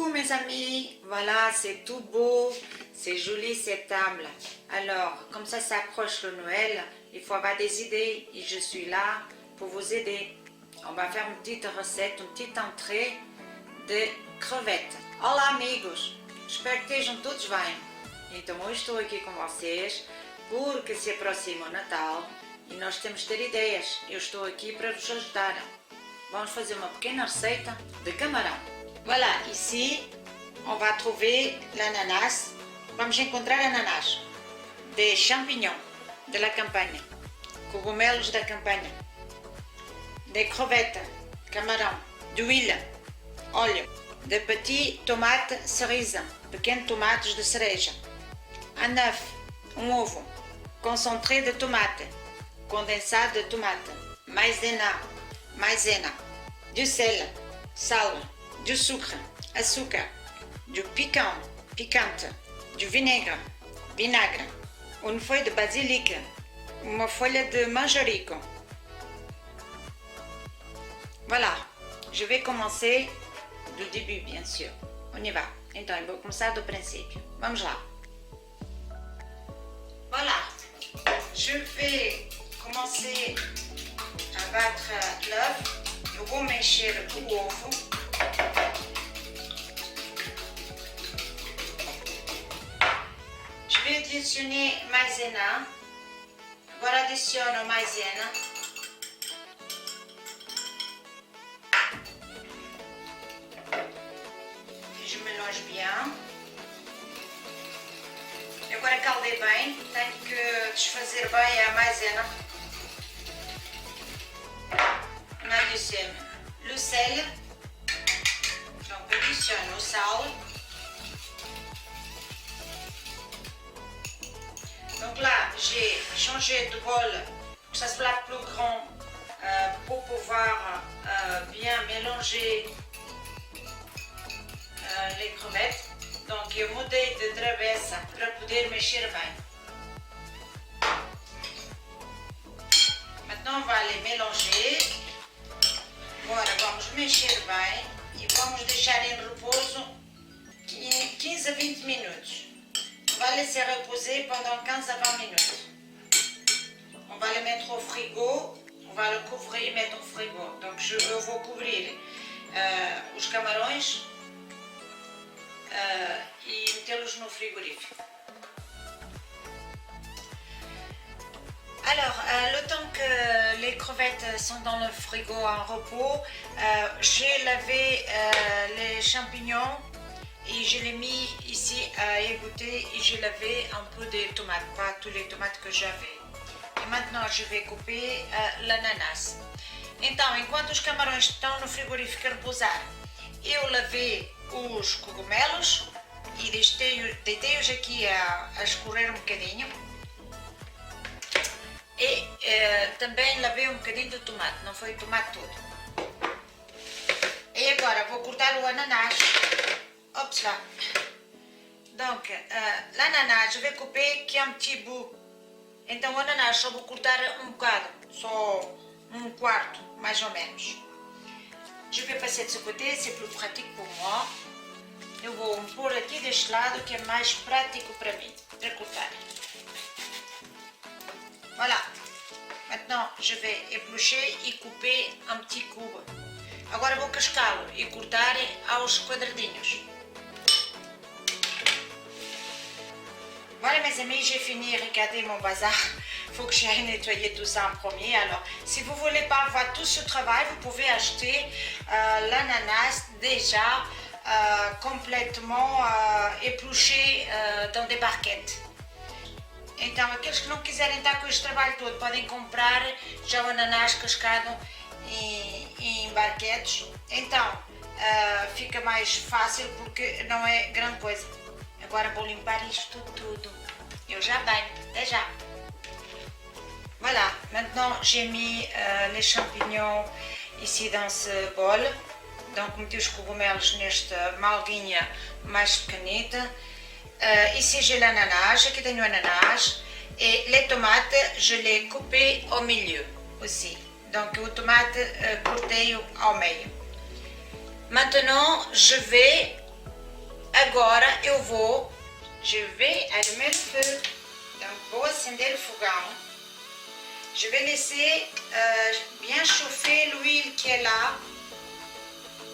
Coucou mes amis, voilà c'est tout beau, c'est joli cette table. Alors comme ça s'approche le Noël, il faut avoir des idées et je suis là pour vous aider. On va faire une petite recette, une petite entrée de crevettes. Olá amigos, espero que estejam todos bem. Então hoje estou aqui com vocês porque se aproxima o Natal e nós temos de ter ideias. Eu estou aqui para vos ajudar. Vamos fazer uma pequena receita de camarão. Voilà, ici, on va trouver l'ananas. Vamos encontrar ananas, des champignons de la campagne, cogumelos da campanha, des crevettes, camarão, d'huile, óleo, de petits tomates cerises, pequenos tomates de cereja, un œuf, ovo, concentré de tomate, condensado de tomate, maïzena, du sel, sal, du sucre, açúcar, du picante, du vinaigre, une feuille de basilic, uma folha de manjerico. Voilà, je vais commencer du début bien sûr. On y va. Então, eu vou começar do princípio. Vamos lá. Voilà, je vais commencer à battre l'œuf. Eu vou mexer o ovo. Je vais additionner maïzena. Agora adiciono maïzena. Je mélange bien. Agora caldei bem. Tenho que desfazer bem a maïzena. On additionne le sel. Donc on additionne le sel. Donc là, j'ai changé de bol pour que ça soit plus grand pour pouvoir bien mélanger les crevettes. Donc eu mudei de travessa para poder mexer bem. Maintenant, on va les mélanger. Agora vamos mexer bem e vamos deixar em repouso 15 a 20 minutos. On va laisser reposer pendant 15 à 20 minutes. On va le mettre au frigo, on va le couvrir et mettre au frigo. Donc eu vou cobrir os camarões e metê-los no frigorífico. Alors, le temps que les crevettes sont dans le frigo en repos, j'ai lavé les champignons et je l'ai mis ici à égoutter et j'ai lavé un peu des tomates, pas tous les tomates que j'avais. Et maintenant, je vais couper l'ananas. Então, enquanto os camarões estão no frigorífico a repousar, eu lavei os cogumelos e deitei-os aqui a escorrer um bocadinho. E também lavei um bocadinho do tomate, não foi o tomate todo. E agora vou cortar o ananás. Hop là. Donc, l'ananas, je vais couper qu'un petit bout. Então, o ananás só vou cortar um bocado, só um quarto, mais ou menos. Je vais passer de ce côté, c'est plus pratique pour moi. Eu vou pôr aqui deste lado que é mais prático para mim, para cortar. Voilà. Maintenant, je vais éplucher e couper un petit cube. Agora vou cascá-lo e cortar aos quadradinhos. Voilà mes amis, j'ai fini, regardez mon bazar. Il faut que j'aille nettoyer tout ça en premier. Alors, si vous ne voulez pas avoir tout ce travail, vous pouvez acheter l'ananas déjà complètement épluché dans des barquettes. Então, aqueles que não quiserem estar com este trabalho todo, podem comprar já o ananás cascado em barquetes. Então, fica mais fácil porque não é grande coisa. Agora vou limpar isto tudo. Eu já venho, até já. Voilà, maintenant j'ai mis les champignons ici dans ce bol. Donc meti os cogumelos nesta malguinha mais pequenita. Ici j'ai l'ananas, aqui tenho o ananas. Et les tomates, je les coupé au milieu aussi. Donc o tomate cortei ao meio. Maintenant je vais Agora je vais allumer le feu. Donc, vou acender le fogão. Je vais laisser bien chauffer l'huile qui est là.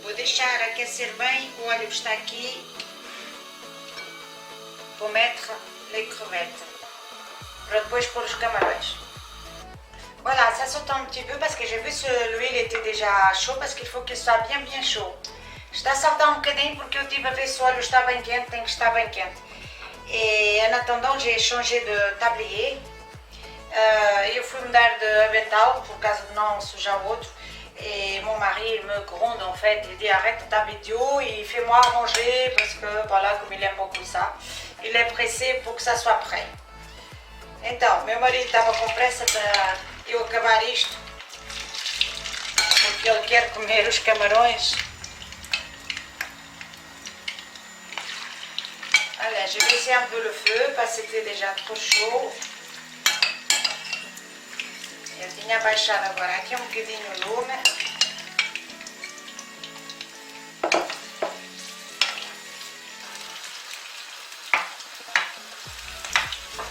Vou deixar aquecer bem o óleo que está aqui. Pour mettre les crevettes. Para depois pôr os camarões. Voilà, ça saute un petit peu parce que j'ai vu que l'huile était déjà chaud parce qu'il faut qu'il soit bien chaud. Está a saltar um bocadinho porque eu estive a ver se o óleo está bem quente, tem que estar bem quente. Et en attendant, j'ai changé de tablier. Eu fui mudar de avental por causa de não sujar o outro. Et mon mari il me gronde en fait, il dit arrête ta vidéo et fais-moi manger parce que voilà, comme il aime beaucoup ça. Il est pressé pour que ça soit prêt. Então, meu marido estava com pressa para eu acabar isto porque ele quer comer os camarões. Allez, j'ai baissé un peu le feu parce que c'était déjà trop chaud. Eu tinha baixado agora aqui um bocadinho o lume.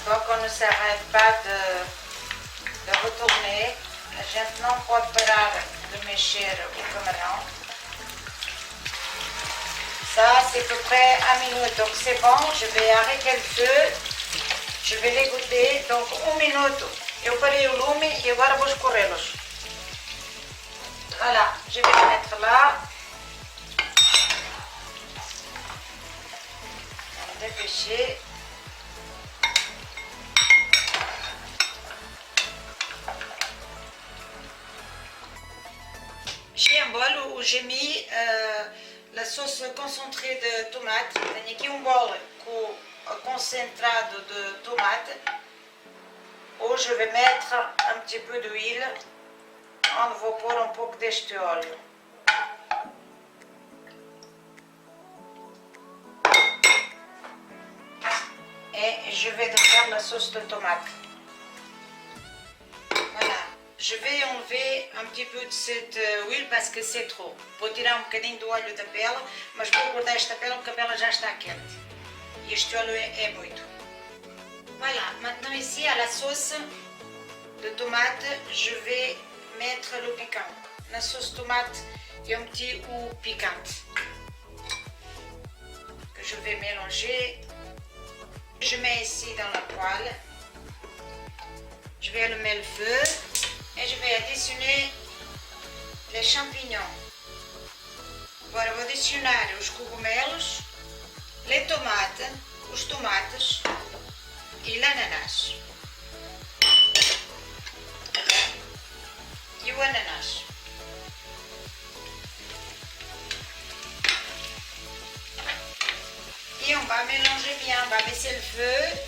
Donc on ne s'arrête pas de retourner. A gente não pode parar de mexer o camarão. Ça c'est à peu près 1 minute, donc c'est bon, je vais arrêter le feu, je vais les goûter, donc 1 minute. Eu parei o lume e agora vou escorrê-los. Voilà, je vais les mettre là. On va dépêcher. J'ai un bol où j'ai mis la sauce concentrée de tomate. Tenho aqui um bol com concentrado de tomate. Où je vais mettre un petit peu d'huile. On va pôr um pouco deste óleo. Et je vais faire la sauce de tomate. Voilà. Je vais enlever un petit peu de cette huile parce que c'est trop. Vou tirar um bocadinho do óleo da pele, mas vou guardar esta pele porque a pele já está quente. E este óleo é muito. Voilà, maintenant ici à la sauce de tomate, je vais mettre le piquant. La sauce tomate et un petit goût piquante que je vais mélanger. Je mets ici dans la poêle. Je vais allumer le feu et je vais additionner les champignons. Agora vou adicionar os cogumelos, os tomates e l'ananas. E o ananás. Et on va mélanger bien, on va baisser le feu.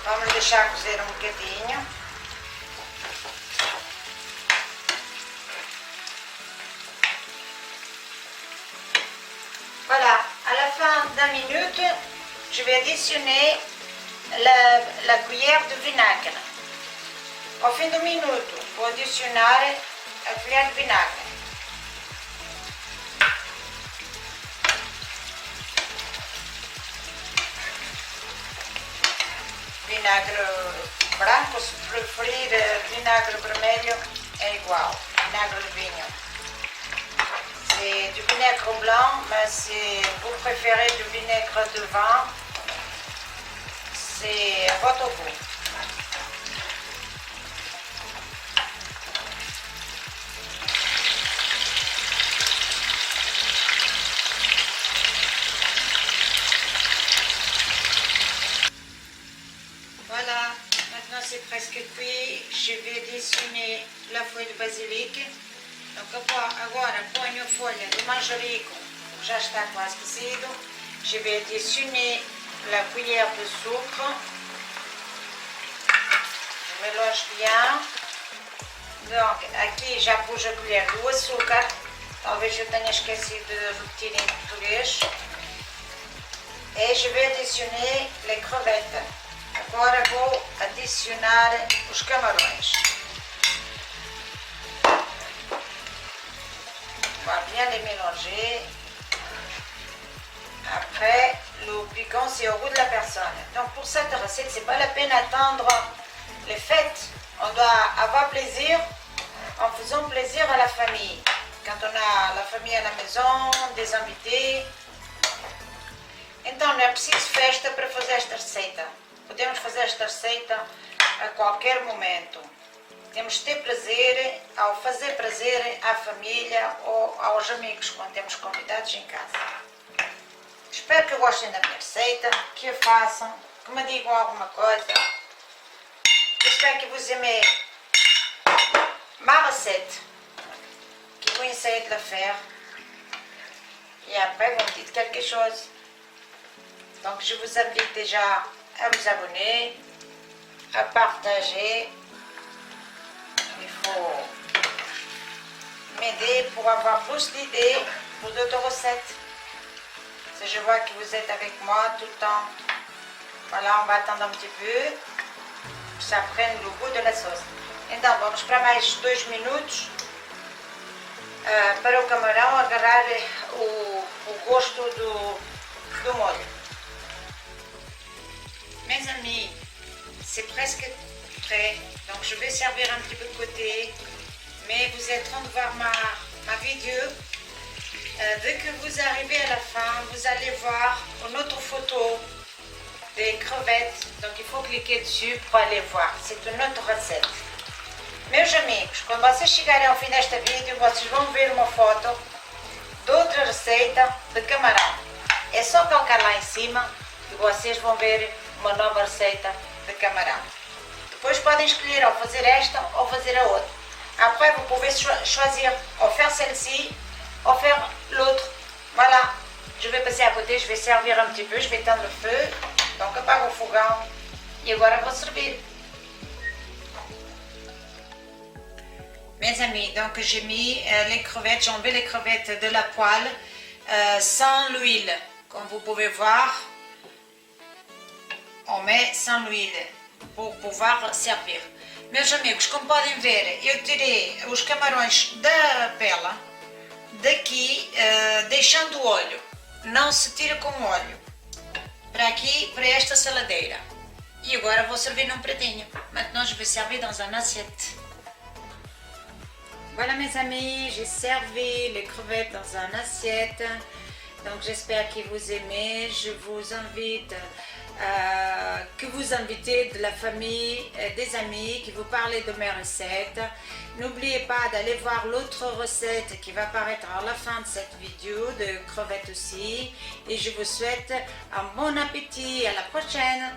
Vamos deixar cozer um bocadinho. Voilà, à la fin d'1 minute, je vais additionner la cuillère de vinaigre. Ao fim do minuto, vou adicionar a colher de vinagre. Vinagre branco, se preferir vinagre vermelho, é igual, vinagre de vinho. C'est du vinaigre blanc, mais si vous préférez du vinaigre de vin, c'est à votre goût. Voilà, maintenant c'est presque cuit. Je vais additionner la feuille de basilic. Donc agora ponho a folha de manjerico, já está quase cozido. Je vais additionner la cuillère de sucre. Je mélange bien. Donc aqui já pus a colher do açúcar. Talvez eu tenha esquecido de repetir em português. E je vais adicionar les crevettes. Agora vou adicionar os camarões. On va bien les mélanger. Après, le piquant, c'est au goût de la personne. Donc pour cette recette, c'est pas la peine d'attendre les fêtes. On doit avoir plaisir en faisant plaisir à la famille. Quand on a la famille à la maison, des invités. Então não é preciso festa para fazer esta receita. Podemos fazer esta receita a qualquer momento. Temos de ter prazer ao fazer prazer à família ou aos amigos quando temos convidados em casa. Espero que gostem da minha receita, que a façam, que me digam alguma coisa. J'espère que vous aimez ma recette, que vous essayez de la faire. Et après, vous me dites quelque chose. Donc, je vous invite déjà à vous abonner, à partager. Il faut m'aider pour avoir plus d'idées pour d'autres recettes. Si je vois que vous êtes avec moi tout le temps, voilà, on va attendre un petit peu que ça prenne le goût de la sauce. Então, vamos esperar mais 2 minutos para o camarão agarrar o gosto do molho. Mes amis, c'est presque prêt, donc je vais servir un petit peu de côté, mais vous êtes en train de voir ma vidéo. Dès que vous arrivez à la fin, vous allez voir une autre photo des crevettes, donc il faut cliquer dessus pour aller voir, c'est une autre recette. Meus amigos, quando vocês chegarem ao fim desta vídeo, vocês vão ver uma foto de outra receita de camarão. É só colocar lá em cima e vocês vão ver uma nova receita de camarão. Depois podem escolher ou fazer esta ou fazer a outra. Après, vous pouvez choisir ou faire celle-ci ou faire l'autre. Voilà. Je vais passer à côté, je vais servir un petit peu, je vais éteindre le feu. Donc, apago o fogão e agora vou servir. Mes amis, donc j'ai mis les crevettes, j'ai enlevé les crevettes de la poêle sans l'huile. Comme vous pouvez voir, on met sans l'huile pour pouvoir servir. Meus amigos, como podem ver, eu tirei os camarões da pela, daqui, deixando o óleo. Não se tira com o óleo. Para aqui, para esta saladeira. E agora vou servir num pratinho. Maintenant, je vais servir dans une assiette. Voilà mes amis, j'ai servi les crevettes dans une assiette. Donc j'espère que vous aimez. Je vous invite que vous invitez de la famille, des amis, qui vous parlez de mes recettes. N'oubliez pas d'aller voir l'autre recette qui va apparaître à la fin de cette vidéo de crevettes aussi. Et je vous souhaite un bon appétit. À la prochaine!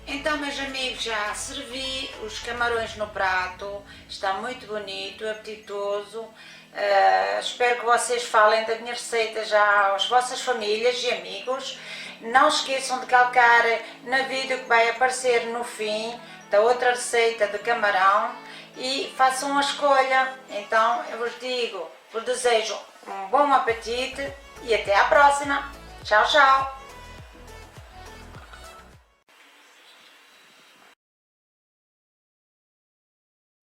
Então, meus amigos, já servi os camarões no prato, está muito bonito, apetitoso. Espero que vocês falem da minha receita já às vossas famílias e amigos. Não esqueçam de calcar no vídeo que vai aparecer no fim da outra receita de camarão e façam a escolha. Então, eu vos desejo um bom apetite e até à próxima. Tchau, tchau!